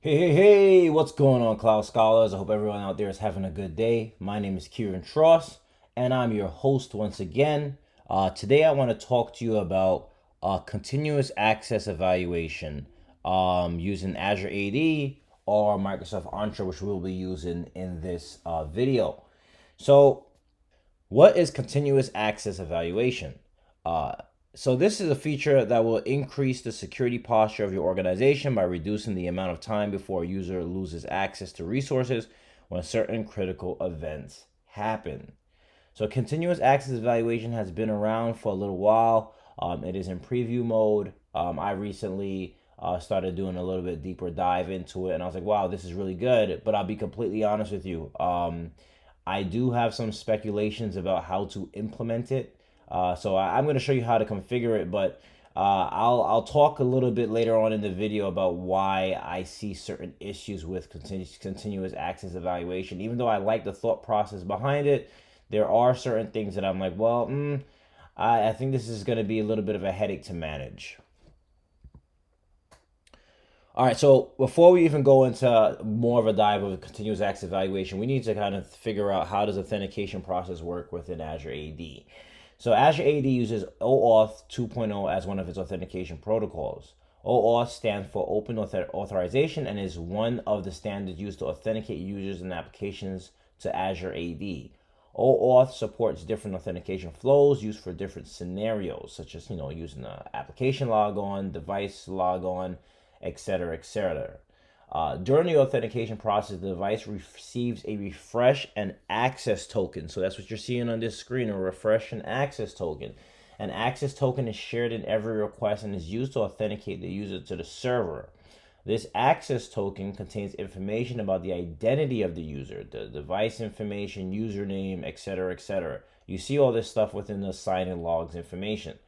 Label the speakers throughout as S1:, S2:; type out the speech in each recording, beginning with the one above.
S1: Hey, what's going on, Cloud Scholars? I hope everyone out there is having a good day. My name is Kieran Tross, and I'm your host once again. Today, I want to talk to you about continuous access evaluation using Azure AD or Microsoft Entra, which we'll be using in this video. So, what is continuous access evaluation? Uh, so this is a feature that will increase the security posture of your organization by reducing the amount of time before a user loses access to resources when certain critical events happen. So continuous access evaluation has been around for a little while. It is in preview mode. I recently started doing a little bit deeper dive into it, and I was like, wow, this is really good. But I'll be completely honest with you. I do have some speculations about how to implement it. I'm going to show you how to configure it, but I'll talk a little bit later on in the video about why I see certain issues with continuous access evaluation. Even though I like the thought process behind it, there are certain things that I'm like, well, I think this is going to be a little bit of a headache to manage. All right, so before we even go into more of a dive of continuous access evaluation, we need to kind of figure out how does authentication process work within Azure AD. So Azure AD uses OAuth 2.0 as one of its authentication protocols. OAuth stands for Open Authorization and is one of the standards used to authenticate users and applications to Azure AD. OAuth supports different authentication flows used for different scenarios, such as using an application logon, device logon, etc., etc. During the authentication process, the device receives a refresh and access token. So that's what you're seeing on this screen, a refresh and access token. An access token is shared in every request and is used to authenticate the user to the server. This access token contains information about the identity of the user, the device information, username, etc., etc. You see all this stuff within the sign-in logs information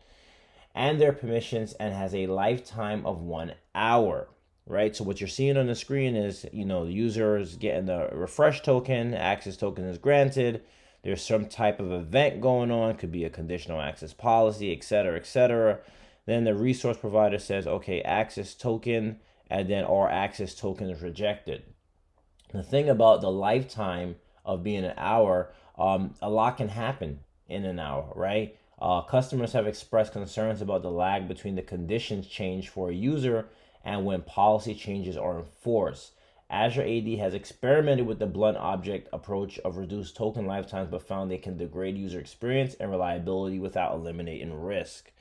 S1: and their permissions, and has a lifetime of 1 hour, right? So what you're seeing on the screen is, the user is getting the refresh token, access token is granted. There's some type of event going on, could be a conditional access policy, etc., etc. Then the resource provider says, okay, access token, and then our access token is rejected. The thing about the lifetime of being an hour, a lot can happen in an hour, right? Customers have expressed concerns about the lag between the conditions change for a user and when policy changes are enforced. Azure AD has experimented with the blunt object approach of reduced token lifetimes, but found they can degrade user experience and reliability without eliminating risk.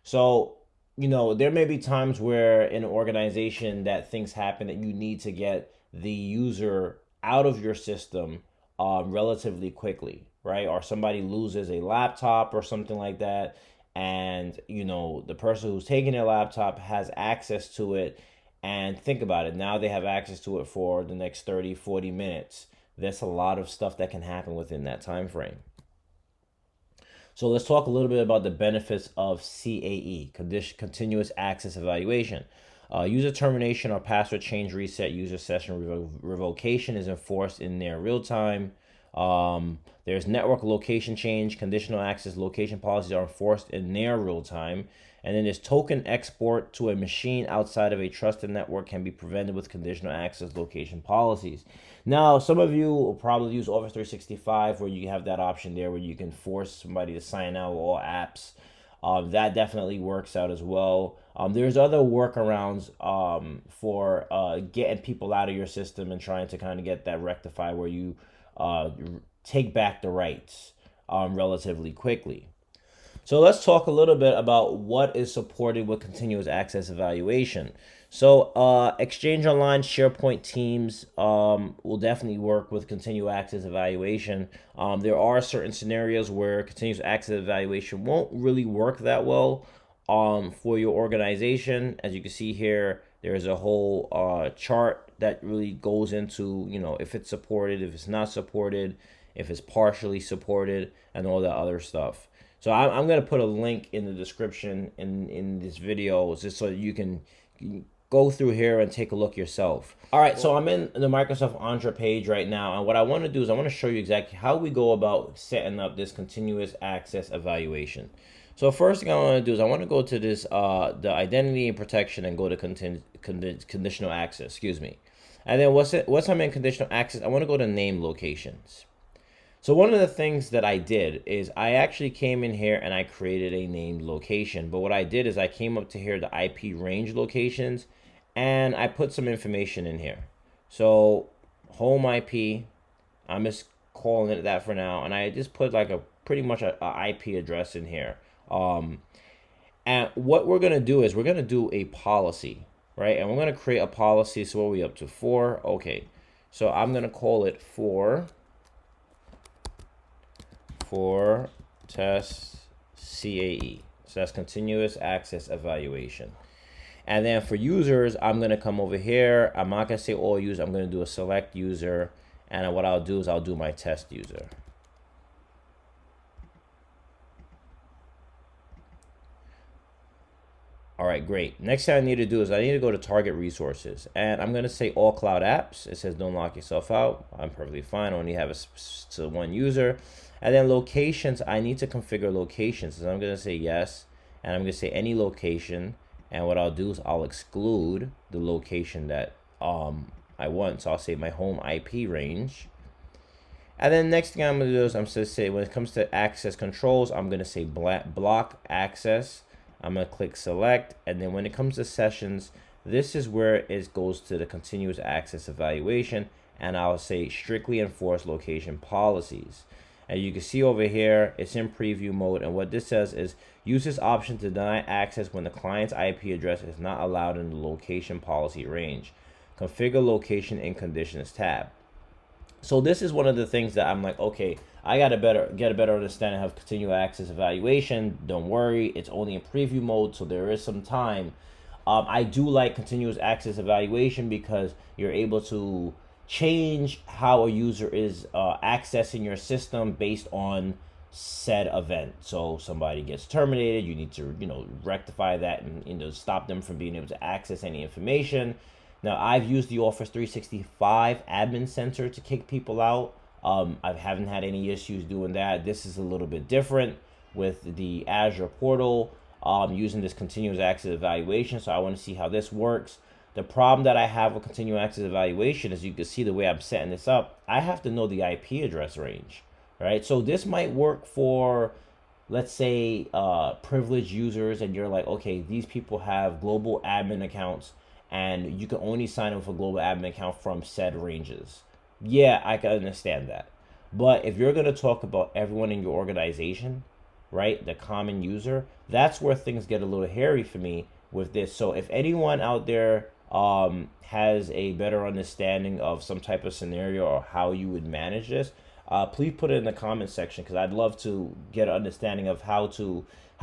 S1: So, there may be times where in an organization that things happen that you need to get the user out of your system relatively quickly, right? Or somebody loses a laptop or something like that, and the person who's taking their laptop has access to it, and think about it, now they have access to it for the next 30-40 minutes. That's a lot of stuff that can happen within that time frame. So let's talk a little bit about the benefits of CAE, continuous access evaluation. User termination or password change reset, user session revocation is enforced in their real time. There's network location change, conditional access location policies are enforced in near real time. And then there's token export to a machine outside of a trusted network can be prevented with conditional access location policies. Now, some of you will probably use Office 365 where you have that option there where you can force somebody to sign out all apps. That definitely works out as well. There's other workarounds for getting people out of your system and trying to kind of get that rectified where you take back the rights relatively quickly. So let's talk a little bit about what is supported with continuous access evaluation. So Exchange Online, SharePoint, Teams will definitely work with continuous access evaluation. There are certain scenarios where continuous access evaluation won't really work that well for your organization. As you can see here, there's a whole chart that really goes into, if it's supported, if it's not supported, if it's partially supported, and all that other stuff. So I'm going to put a link in the description in this video just so you can go through here and take a look yourself. All right, so I'm in the Microsoft Entra page right now, and what I want to do is I want to show you exactly how we go about setting up this continuous access evaluation. So first thing I want to do is I want to go to this the identity and protection and go to conditional access. Excuse me. And then once I'm in conditional access, I want to go to name locations. So one of the things that I did is I actually came in here and I created a named location. But what I did is I came up to here, the IP range locations, and I put some information in here. So home IP, I'm just calling it that for now. And I just put like a pretty much a IP address in here. And what we're going to do is we're going to do a policy, right? And we're going to create a policy. So what are we up to? 4. Okay. So I'm going to call it for test CAE. So that's continuous access evaluation. And then for users, I'm going to come over here. I'm not going to say all users. I'm going to do a select user. And what I'll do is I'll do my test user. All right, great. Next thing I need to do is I need to go to target resources. And I'm going to say all cloud apps. It says don't lock yourself out. I'm perfectly fine. I only have one user. And then locations, I need to configure locations. So I'm going to say yes. And I'm going to say any location. And what I'll do is I'll exclude the location that I want. So I'll say my home IP range. And then next thing I'm going to do is I'm going to say when it comes to access controls, I'm going to say block access. I'm going to click select. And then when it comes to sessions, this is where it goes to the continuous access evaluation. And I'll say strictly enforce location policies. And you can see over here, it's in preview mode. And what this says is use this option to deny access when the client's IP address is not allowed in the location policy range. Configure location in conditions tab. So this is one of the things that I'm like, okay, I got to get a better understanding of continuous access evaluation. Don't worry, it's only in preview mode, so there is some time. I do like continuous access evaluation because you're able to change how a user is accessing your system based on said event. So somebody gets terminated, you need to rectify that and stop them from being able to access any information. Now, I've used the Office 365 Admin Center to kick people out. I haven't had any issues doing that. This is a little bit different with the Azure portal, using this continuous access evaluation. So I want to see how this works. The problem that I have with continuous access evaluation is you can see the way I'm setting this up. I have to know the IP address range, right? So this might work for, let's say, privileged users, and you're like, okay, these people have global admin accounts, and you can only sign up for global admin account from said ranges. Yeah, I can understand that. But if you're going to talk about everyone in your organization, right, the common user, that's where things get a little hairy for me with this. So if anyone out there has a better understanding of some type of scenario or how you would manage this, please put it in the comment section, because I'd love to get an understanding of how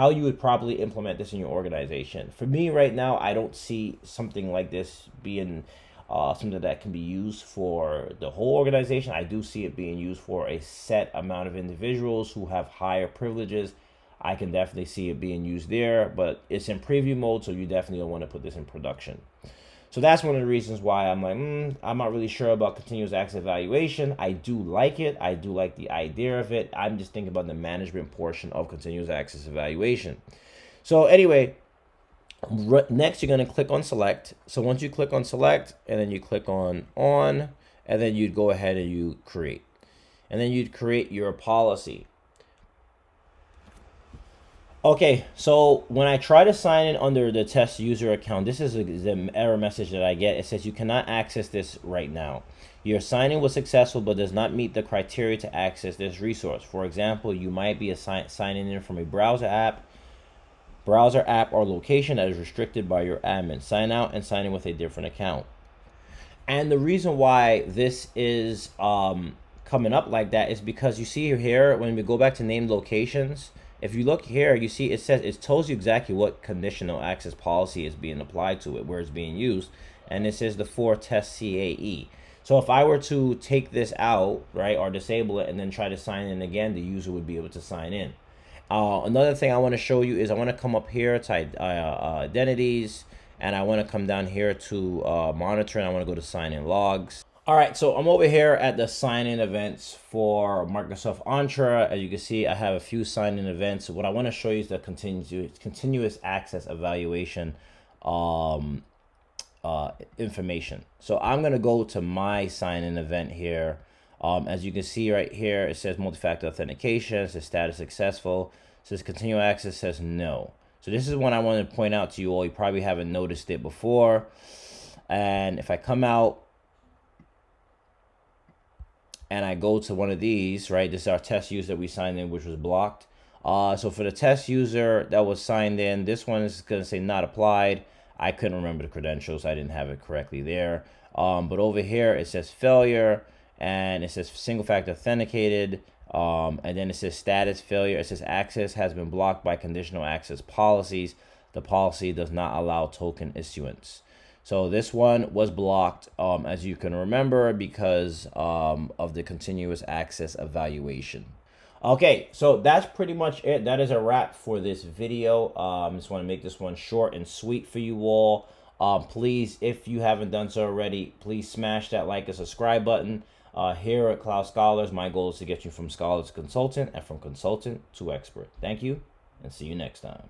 S1: you would probably implement this in your organization. For me right now, I don't see something like this being something that can be used for the whole organization. I do see it being used for a set amount of individuals who have higher privileges. I can definitely see it being used there, but it's in preview mode, so you definitely don't want to put this in production. So that's one of the reasons why I'm like, I'm not really sure about continuous access evaluation. I do like it. I do like the idea of it. I'm just thinking about the management portion of continuous access evaluation. So anyway, next you're going to click on select. So once you click on select, and then you click on, and then you'd go ahead and you create. And then you'd create your policy. Okay, so when I try to sign in under the test user account, this is the error message that I get. It says you cannot access this right now. Your sign-in was successful but does not meet the criteria to access this resource. For example, you might be signing in from a browser app, or location that is restricted by your admin. Sign out and sign in with a different account. And the reason why this is coming up like that is because you see here, when we go back to named locations, if you look here, you see it tells you exactly what conditional access policy is being applied to it, where it's being used, and it says the for test CAE. So if I were to take this out, right, or disable it and then try to sign in again, the user would be able to sign in. Another thing I want to show you is I want to come up here to identities, and I want to come down here to monitor, and I want to go to sign in logs. All right, so I'm over here at the sign-in events for Microsoft Entra. As you can see, I have a few sign-in events. What I want to show you is the continuous access evaluation information. So I'm going to go to my sign-in event here. As you can see right here, it says multi-factor authentication, it says status successful, it says continue access, says no. So this is one I want to point out to you all. You probably haven't noticed it before. And if I come out and I go to one of these, right, this is our test user that we signed in, which was blocked. So for the test user that was signed in, this one is going to say not applied. I couldn't remember the credentials. I didn't have it correctly there. But over here, it says failure, and it says single factor authenticated. And then it says status failure. It says access has been blocked by conditional access policies. The policy does not allow token issuance. So this one was blocked, as you can remember, because of the continuous access evaluation. Okay, so that's pretty much it. That is a wrap for this video. Just want to make this one short and sweet for you all. Please, if you haven't done so already, please smash that like and subscribe button. Here at Cloud Scholars, my goal is to get you from scholar to consultant and from consultant to expert. Thank you, and see you next time.